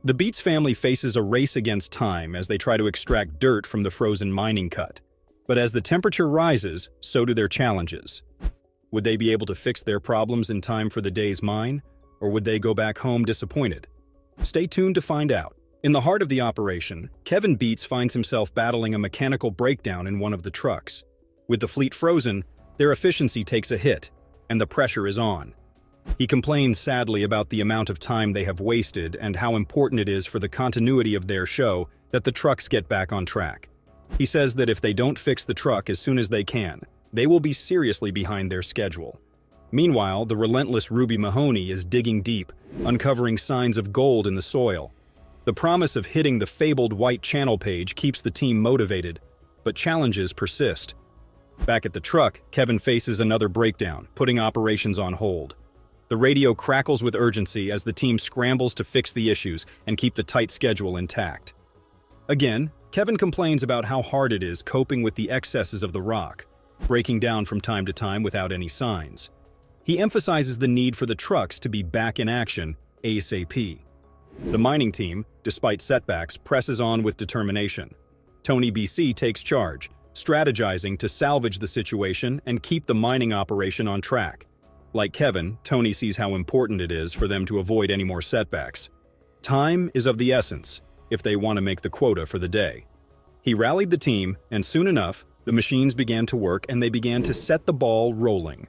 The BEETS family faces a race against time as they try to extract dirt from the frozen mining cut. But as the temperature rises, so do their challenges. Would they be able to fix their problems in time for the day's mine, or would they go back home disappointed? Stay tuned to find out. In the heart of the operation, Kevin BEETS finds himself battling a mechanical breakdown in one of the trucks. With the fleet frozen, their efficiency takes a hit, and the pressure is on. He complains sadly about the amount of time they have wasted and how important it is for the continuity of their show that the trucks get back on track. He says that if they don't fix the truck as soon as they can, they will be seriously behind their schedule. Meanwhile, the relentless Ruby Mahoney is digging deep, uncovering signs of gold in the soil. The promise of hitting the fabled white channel page keeps the team motivated, but challenges persist. Back at the truck, Kevin faces another breakdown, putting operations on hold. The radio crackles with urgency as the team scrambles to fix the issues and keep the tight schedule intact. Again, Kevin complains about how hard it is coping with the excesses of the rock, breaking down from time to time without any signs. He emphasizes the need for the trucks to be back in action ASAP. The mining team, despite setbacks, presses on with determination. Tony BC takes charge, strategizing to salvage the situation and keep the mining operation on track. Like Kevin, Tony sees how important it is for them to avoid any more setbacks. Time is of the essence if they want to make the quota for the day. He rallied the team, and soon enough, the machines began to work and they began to set the ball rolling.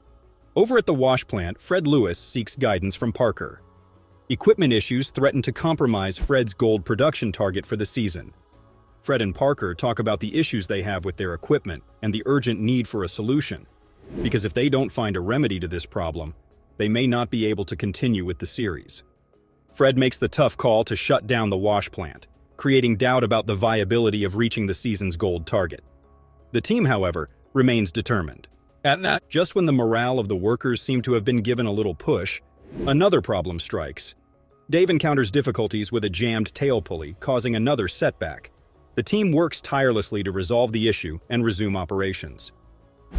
Over at the wash plant, Fred Lewis seeks guidance from Parker. Equipment issues threaten to compromise Fred's gold production target for the season. Fred and Parker talk about the issues they have with their equipment and the urgent need for a solution. Because if they don't find a remedy to this problem, they may not be able to continue with the series. Fred makes the tough call to shut down the wash plant, creating doubt about the viability of reaching the season's gold target. The team, however, remains determined. Just when the morale of the workers seem to have been given a little push, another problem strikes. Dave encounters difficulties with a jammed tail pulley, causing another setback. The team works tirelessly to resolve the issue and resume operations.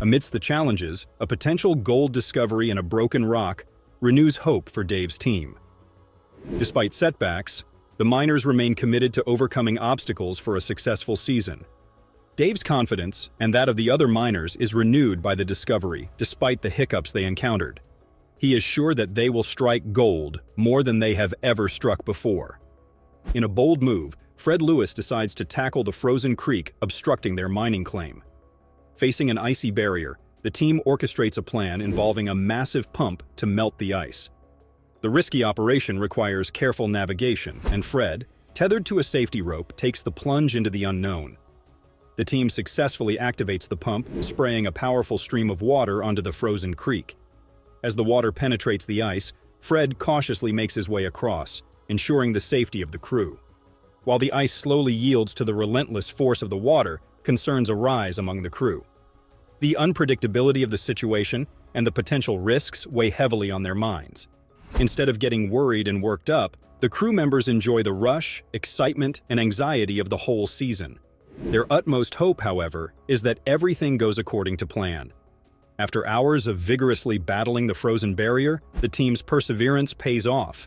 Amidst the challenges, a potential gold discovery in a broken rock renews hope for Dave's team. Despite setbacks, the miners remain committed to overcoming obstacles for a successful season. Dave's confidence, and that of the other miners, is renewed by the discovery, despite the hiccups they encountered. He is sure that they will strike gold more than they have ever struck before. In a bold move, Fred Lewis decides to tackle the frozen creek obstructing their mining claim. Facing an icy barrier, the team orchestrates a plan involving a massive pump to melt the ice. The risky operation requires careful navigation, and Fred, tethered to a safety rope, takes the plunge into the unknown. The team successfully activates the pump, spraying a powerful stream of water onto the frozen creek. As the water penetrates the ice, Fred cautiously makes his way across, ensuring the safety of the crew. While the ice slowly yields to the relentless force of the water, concerns arise among the crew. The unpredictability of the situation and the potential risks weigh heavily on their minds. Instead of getting worried and worked up, the crew members enjoy the rush, excitement, and anxiety of the whole season. Their utmost hope, however, is that everything goes according to plan. After hours of vigorously battling the frozen barrier, the team's perseverance pays off.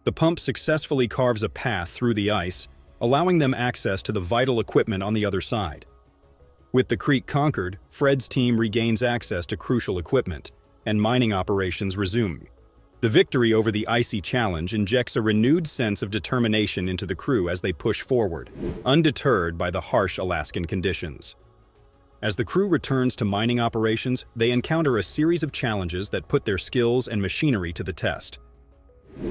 The pump successfully carves a path through the ice, allowing them access to the vital equipment on the other side. With the creek conquered, Fred's team regains access to crucial equipment, and mining operations resume. The victory over the icy challenge injects a renewed sense of determination into the crew as they push forward, undeterred by the harsh Alaskan conditions. As the crew returns to mining operations, they encounter a series of challenges that put their skills and machinery to the test.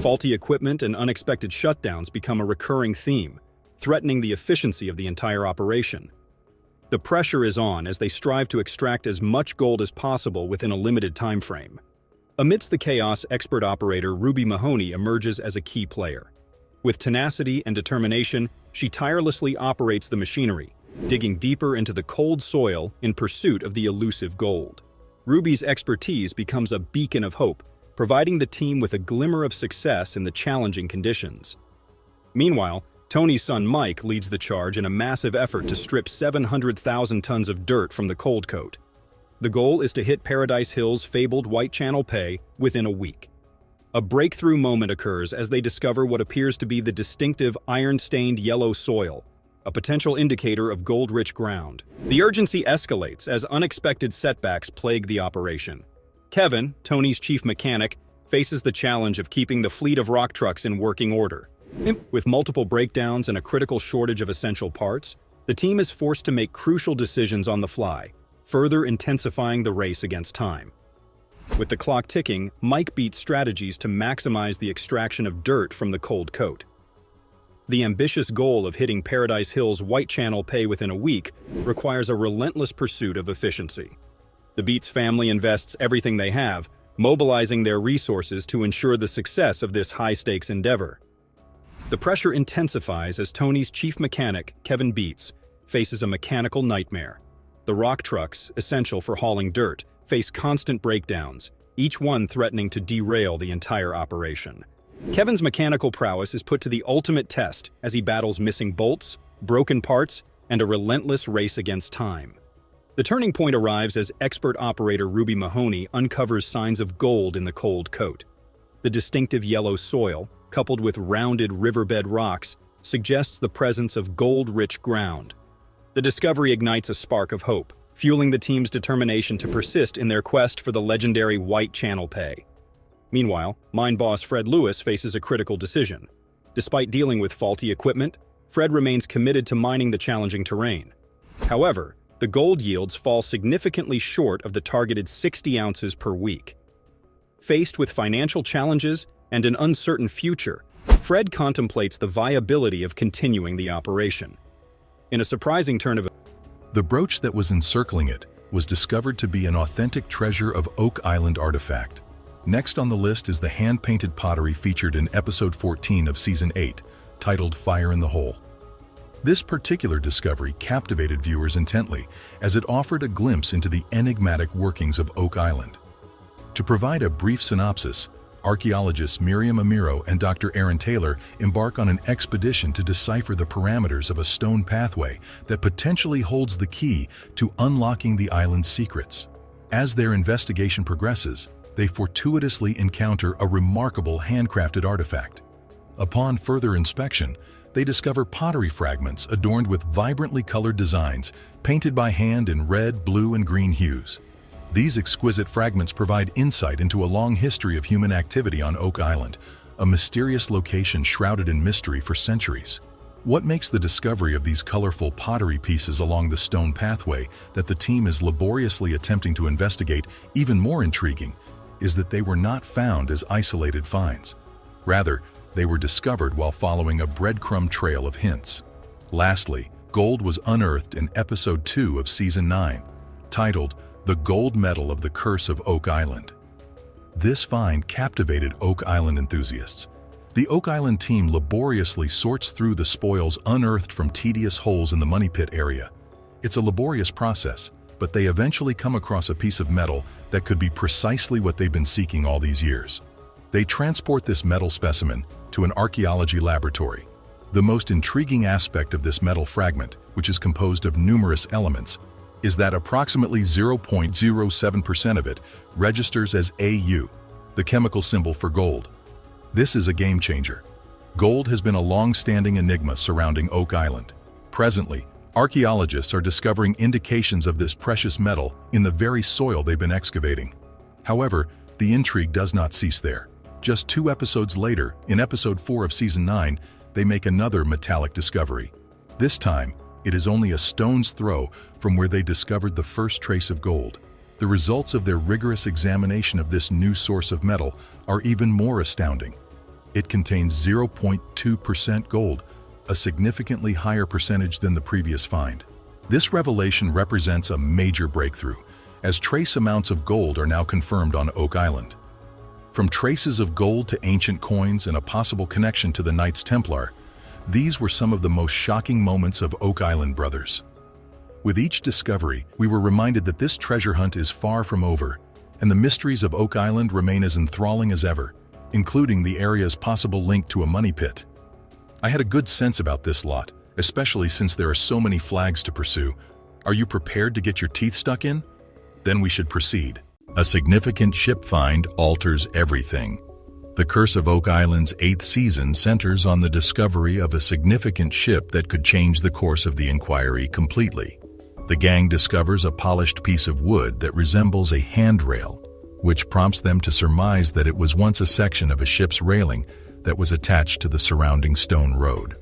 Faulty equipment and unexpected shutdowns become a recurring theme, threatening the efficiency of the entire operation. The pressure is on as they strive to extract as much gold as possible within a limited time frame. Amidst the chaos, expert operator Ruby Mahoney emerges as a key player. With tenacity and determination, she tirelessly operates the machinery, digging deeper into the cold soil in pursuit of the elusive gold. Ruby's expertise becomes a beacon of hope, providing the team with a glimmer of success in the challenging conditions. Meanwhile, Tony's son Mike leads the charge in a massive effort to strip 700,000 tons of dirt from the cold coat. The goal is to hit Paradise Hill's fabled White Channel Pay within a week. A breakthrough moment occurs as they discover what appears to be the distinctive iron-stained yellow soil, a potential indicator of gold-rich ground. The urgency escalates as unexpected setbacks plague the operation. Kevin, Tony's chief mechanic, faces the challenge of keeping the fleet of rock trucks in working order. With multiple breakdowns and a critical shortage of essential parts, the team is forced to make crucial decisions on the fly, further intensifying the race against time. With the clock ticking, Mike beats strategies to maximize the extraction of dirt from the cold coat. The ambitious goal of hitting Paradise Hill's White Channel pay within a week requires a relentless pursuit of efficiency. The BEETS family invests everything they have, mobilizing their resources to ensure the success of this high-stakes endeavor. The pressure intensifies as Tony's chief mechanic, Kevin Beets, faces a mechanical nightmare. The rock trucks, essential for hauling dirt, face constant breakdowns, each one threatening to derail the entire operation. Kevin's mechanical prowess is put to the ultimate test as he battles missing bolts, broken parts, and a relentless race against time. The turning point arrives as expert operator Ruby Mahoney uncovers signs of gold in the cold coat. The distinctive yellow soil, coupled with rounded riverbed rocks, suggests the presence of gold-rich ground. The discovery ignites a spark of hope, fueling the team's determination to persist in their quest for the legendary White Channel pay. Meanwhile, mine boss Fred Lewis faces a critical decision. Despite dealing with faulty equipment, Fred remains committed to mining the challenging terrain. However, the gold yields fall significantly short of the targeted 60 ounces per week. Faced with financial challenges and an uncertain future, Fred contemplates the viability of continuing the operation. In a surprising turn of events, the brooch that was encircling it was discovered to be an authentic treasure of Oak Island artifact. Next on the list is the hand-painted pottery featured in episode 14 of season 8, titled Fire in the Hole. This particular discovery captivated viewers intently as it offered a glimpse into the enigmatic workings of Oak Island. To provide a brief synopsis, archaeologists Miriam Amiro and Dr. Aaron Taylor embark on an expedition to decipher the parameters of a stone pathway that potentially holds the key to unlocking the island's secrets. As their investigation progresses, they fortuitously encounter a remarkable handcrafted artifact. Upon further inspection, they discover pottery fragments adorned with vibrantly colored designs, painted by hand in red, blue, and green hues. These exquisite fragments provide insight into a long history of human activity on Oak Island, a mysterious location shrouded in mystery for centuries. What makes the discovery of these colorful pottery pieces along the stone pathway that the team is laboriously attempting to investigate even more intriguing is that they were not found as isolated finds. Rather, they were discovered while following a breadcrumb trail of hints. Lastly, gold was unearthed in episode 2 of season 9, titled The Gold Medal of the Curse of Oak Island. This find captivated Oak Island enthusiasts. The Oak Island team laboriously sorts through the spoils unearthed from tedious holes in the money pit area. It's a laborious process, but they eventually come across a piece of metal that could be precisely what they've been seeking all these years. They transport this metal specimen to an archaeology laboratory. The most intriguing aspect of this metal fragment, which is composed of numerous elements, is that approximately 0.07% of it registers as AU, the chemical symbol for gold. This is a game changer. Gold has been a long-standing enigma surrounding Oak Island. Presently, archaeologists are discovering indications of this precious metal in the very soil they've been excavating. However, the intrigue does not cease there. Just 2 episodes later, in episode 4 of season 9, they make another metallic discovery. This time, it is only a stone's throw from where they discovered the first trace of gold. The results of their rigorous examination of this new source of metal are even more astounding. It contains 0.2% gold, a significantly higher percentage than the previous find. This revelation represents a major breakthrough, as trace amounts of gold are now confirmed on Oak Island. From traces of gold to ancient coins and a possible connection to the Knights Templar, these were some of the most shocking moments of Oak Island Brothers. With each discovery, we were reminded that this treasure hunt is far from over, and the mysteries of Oak Island remain as enthralling as ever, including the area's possible link to a money pit. I had a good sense about this lot, especially since there are so many flags to pursue. Are you prepared to get your teeth stuck in? Then we should proceed. A significant ship find alters everything. The Curse of Oak Island's 8th season centers on the discovery of a significant ship that could change the course of the inquiry completely. The gang discovers a polished piece of wood that resembles a handrail, which prompts them to surmise that it was once a section of a ship's railing that was attached to the surrounding stone road.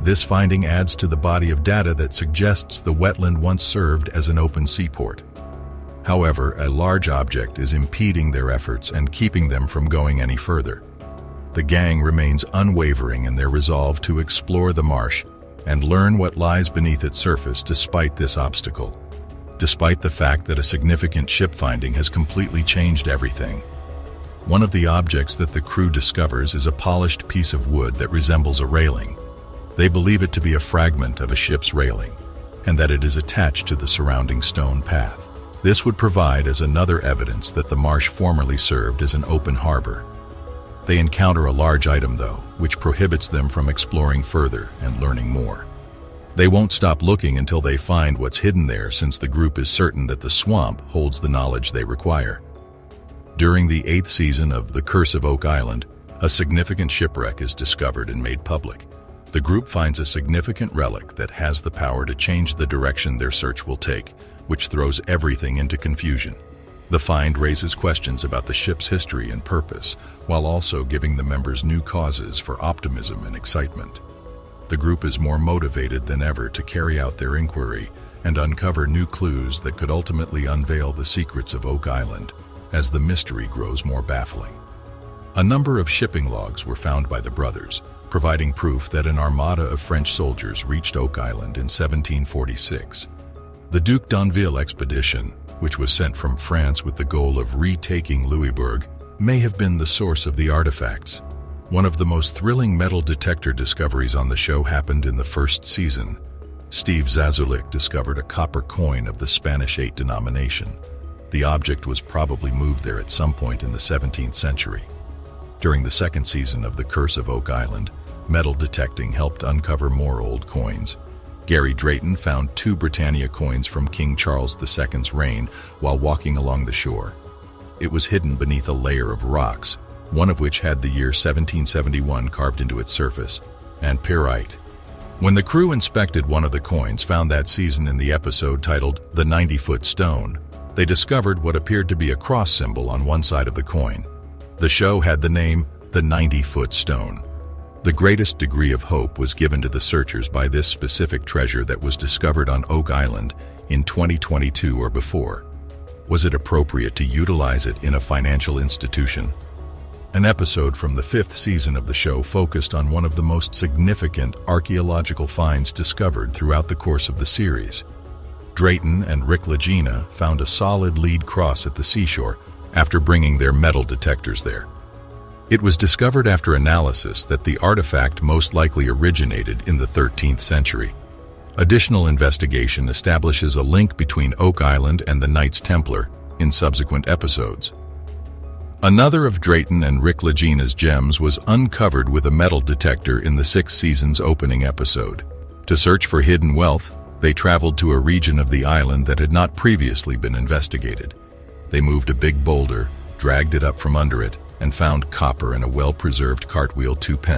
This finding adds to the body of data that suggests the wetland once served as an open seaport. However, a large object is impeding their efforts and keeping them from going any further. The gang remains unwavering in their resolve to explore the marsh and learn what lies beneath its surface despite this obstacle. Despite the fact that a significant ship finding has completely changed everything. One of the objects that the crew discovers is a polished piece of wood that resembles a railing. They believe it to be a fragment of a ship's railing, and that it is attached to the surrounding stone path. This would provide as another evidence that the marsh formerly served as an open harbor. They encounter a large item, though, which prohibits them from exploring further and learning more. They won't stop looking until they find what's hidden there, since the group is certain that the swamp holds the knowledge they require. During the 8th season of The Curse of Oak Island, a significant shipwreck is discovered and made public. The group finds a significant relic that has the power to change the direction their search will take, which throws everything into confusion. The find raises questions about the ship's history and purpose, while also giving the members new causes for optimism and excitement. The group is more motivated than ever to carry out their inquiry and uncover new clues that could ultimately unveil the secrets of Oak Island as the mystery grows more baffling. A number of shipping logs were found by the brothers, providing proof that an armada of French soldiers reached Oak Island in 1746. The Duc d'Anville expedition, which was sent from France with the goal of retaking Louisbourg, may have been the source of the artifacts. One of the most thrilling metal detector discoveries on the show happened in the 1st season. Steve Zazulik discovered a copper coin of the Spanish 8 denomination. The object was probably moved there at some point in the 17th century. During the 2nd season of The Curse of Oak Island, metal detecting helped uncover more old coins. Gary Drayton found 2 Britannia coins from King Charles II's reign while walking along the shore. It was hidden beneath a layer of rocks, one of which had the year 1771 carved into its surface, and pyrite. When the crew inspected one of the coins found that season in the episode titled The 90-Foot Stone, they discovered what appeared to be a cross symbol on one side of the coin. The show had the name The 90-Foot Stone. The greatest degree of hope was given to the searchers by this specific treasure that was discovered on Oak Island in 2022 or before. Was it appropriate to utilize it in a financial institution? An episode from the 5th season of the show focused on one of the most significant archaeological finds discovered throughout the course of the series. Drayton and Rick Lagina found a solid lead cross at the seashore after bringing their metal detectors there. It was discovered after analysis that the artifact most likely originated in the 13th century. Additional investigation establishes a link between Oak Island and the Knights Templar in subsequent episodes. Another of Drayton and Rick Lagina's gems was uncovered with a metal detector in the 6th season's opening episode. To search for hidden wealth, they traveled to a region of the island that had not previously been investigated. They moved a big boulder, dragged it up from under it, and found copper and a well-preserved cartwheel 2 pence.